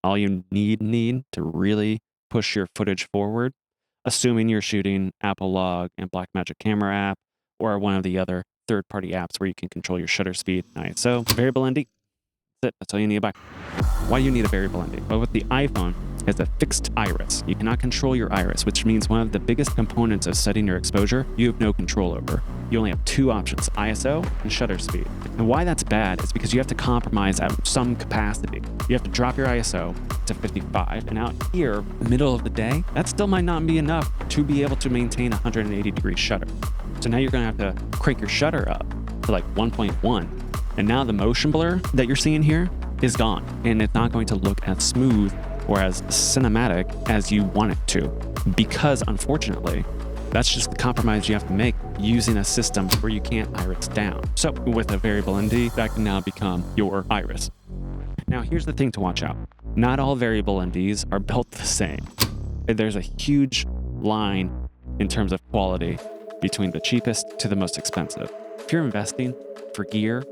All you need to really push your footage forward, assuming you're shooting Apple Log and Blackmagic Camera app or one of the other third-party apps where you can control your shutter speed and ISO. Variable ND. That's it. That's all you need to buy. Why do you need a variable ND? Well, with the iPhone, it's a fixed iris. You cannot control your iris, which means one of the biggest components of setting your exposure, you have no control over. You only have two options, ISO and shutter speed. And why that's bad is because you have to compromise at some capacity. You have to drop your ISO to 55. And out here, middle of the day, that still might not be enough to be able to maintain 180 degree shutter. So now you're gonna have to crank your shutter up to like 1.1. And now the motion blur that you're seeing here is gone. And it's not going to look as smooth or as cinematic as you want it to. Because unfortunately, that's just the compromise you have to make using a system where you can't iris down. So with a variable ND, that can now become your iris. Now here's the thing to watch out. Not all variable NDs are built the same. There's a huge line in terms of quality between the cheapest to the most expensive. If you're investing for gear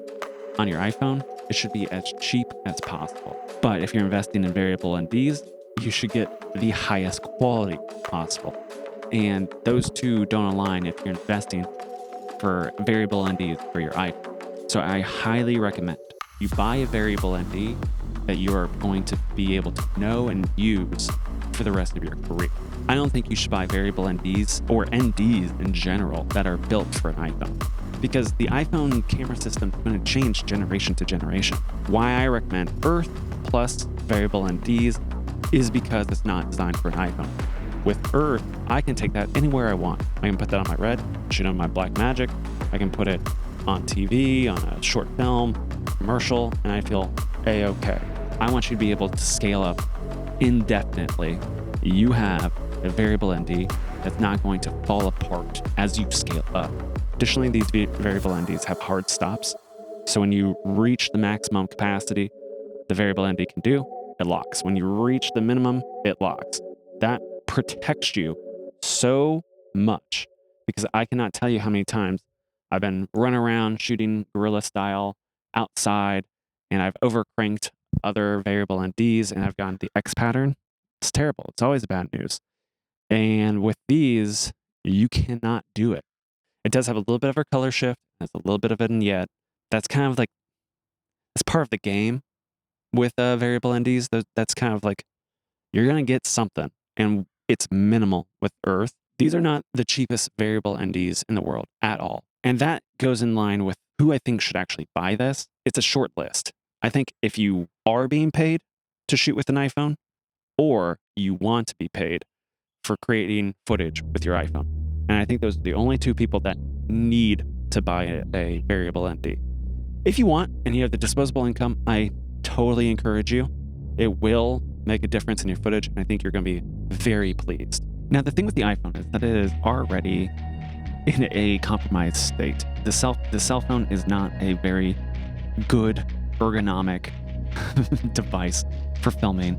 on your iPhone, it should be as cheap as possible. But if you're investing in variable NDs, you should get the highest quality possible. And those two don't align if you're investing for variable NDs for your iPhone. So I highly recommend you buy a variable ND that you are going to be able to know and use for the rest of your career. I don't think you should buy variable NDs or NDs in general that are built for an iPhone, because the iPhone camera system is going to change generation to generation. Why I recommend Earth plus variable NDs is because it's not designed for an iPhone. With Earth, I can take that anywhere I want. I can put that on my Red, shoot on my Blackmagic. I can put it on TV, on a short film, commercial, and I feel A-okay. I want you to be able to scale up indefinitely. You have a variable ND that's not going to fall apart as you scale up. Additionally, these variable NDs have hard stops. So when you reach the maximum capacity the variable ND can do, it locks. When you reach the minimum, it locks. That protects you so much, because I cannot tell you how many times I've been running around shooting guerrilla style outside and I've overcranked other variable NDs and I've gotten the X pattern. It's terrible. It's always bad news. And with these, you cannot do it. It does have a little bit of a color shift. Has a little bit of a vignette. That's kind of like, it's part of the game with variable NDs. That's kind of like, you're going to get something, and it's minimal with Earth. These are not the cheapest variable NDs in the world at all. And that goes in line with who I think should actually buy this. It's a short list. I think if you are being paid to shoot with an iPhone, or you want to be paid for creating footage with your iPhone. And I think those are the only two people that need to buy a variable ND. If you want and you have the disposable income, I totally encourage you. It will make a difference in your footage, and I think you're going to be very pleased. Now, the thing with the iPhone is that it is already in a compromised state. The cell phone is not a very good ergonomic device for filming,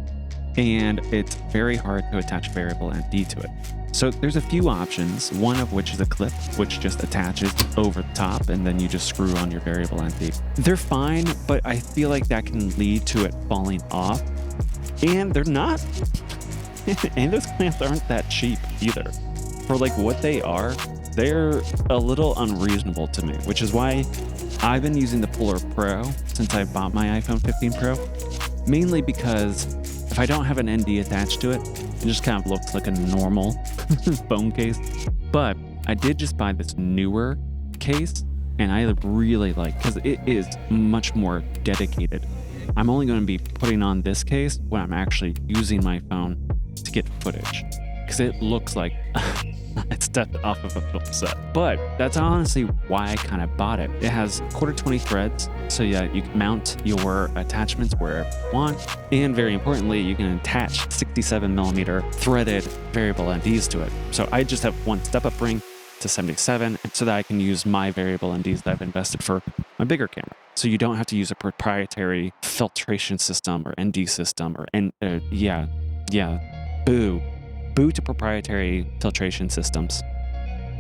and it's very hard to attach variable ND to it. So there's a few options, one of which is a clip, which just attaches over the top, and then you just screw on your variable ND. They're fine, but I feel like that can lead to it falling off, and they're not. And those clamps aren't that cheap either. For like what they are, they're a little unreasonable to me, which is why I've been using the Polar Pro since I bought my iPhone 15 Pro, mainly because if I don't have an ND attached to it, it just kind of looks like a normal phone case. But I did just buy this newer case, and I really like, because it is much more dedicated. I'm only going to be putting on this case when I'm actually using my phone to get footage, because it looks like I stepped off of a film set. But that's honestly why I kind of bought it. It has 1/4-20 threads, so yeah, you can mount your attachments wherever you want. And very importantly, you can attach 67mm threaded variable NDs to it. So I just have one step-up ring to 77 so that I can use my variable NDs that I've invested for my bigger camera. So you don't have to use a proprietary filtration system or ND system or Boo to proprietary filtration systems.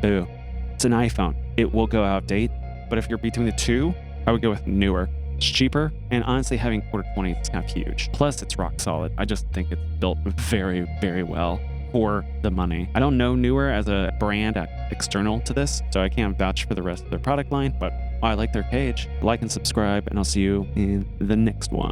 Boo. It's an iPhone. It will go out of date, but if you're between the two, I would go with newer. much cheaper, and honestly having quarter 20 is kind of huge. Plus it's rock solid. I just think it's built very, very well for the money. I don't know Neewer as a brand external to this, so I can't vouch for the rest of their product line, but I like their cage. Like and subscribe, and I'll see you in the next one.